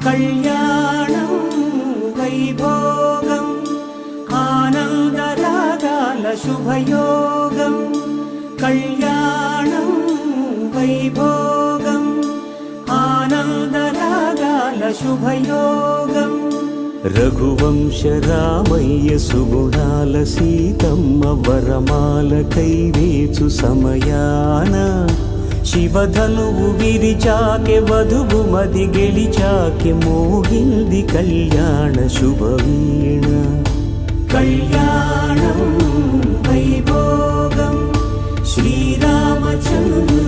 కళ్యాణం వైభోగం ఆనందరాగాల శుభయోగం కళ్యాణం వైభోగం ఆనందరాగాల శుభయోగం రఘువంశ రామయ్య సుగుణాల సీతమ్మ వరమాల కైవేచు సమయాన శివధనువు విరిచాకె వధువు మది గెలిచాకె మోగింది కళ్యాణ శుభవీణ కళ్యాణం వైభోగం శ్రీరామచంద్ర